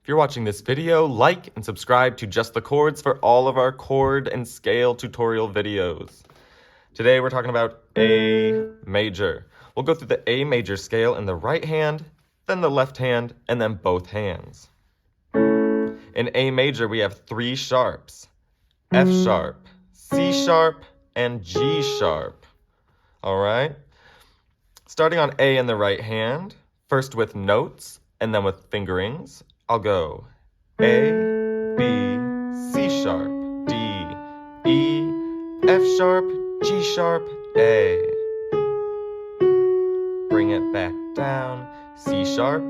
If you're watching this video, like and subscribe to Just the Chords for all of our chord and scale tutorial videos. Today we're talking about A major. We'll go through the A major scale in the right hand, then the left hand, and then both hands. In A major, we have three sharps: F sharp, C sharp, and G sharp. All right? Starting on A in the right hand, first with notes and then with fingerings, I'll go A, B, C sharp, D, E, F sharp, G sharp, A. Bring it back down, C sharp.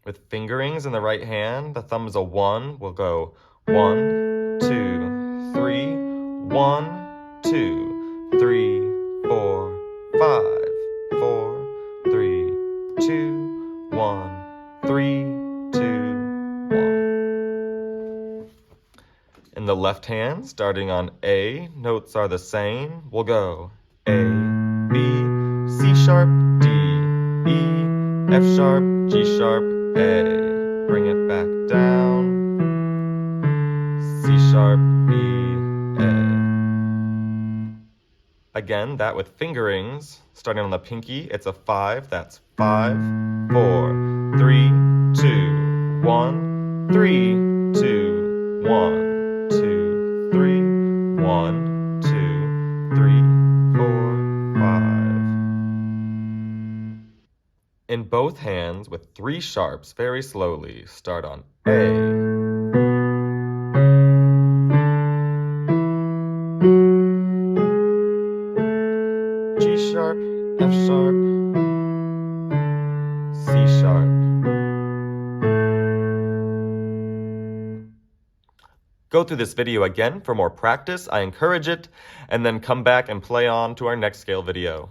With fingerings in the right hand, the thumb is a 1. We'll go 1, 2, 3, 1, 2, 3, 4, 5, 4, 3, 2, 1, 3, 2, 1. In the left hand, starting on A, notes are the same. We'll go A, B, C sharp, D, E, F sharp, G sharp, A. Bring it back down. C sharp, B, A. Again, that with fingerings. Starting on the pinky, it's a 5. That's 5, 4, 3, 2, 1, 3, 2, 1, 2, 3, 1, 2, 3, 4, 5. In both hands, with three sharps, very slowly, start on A. G sharp, F sharp, C sharp. Go through this video again for more practice. I encourage it, and then come back and play on to our next scale video.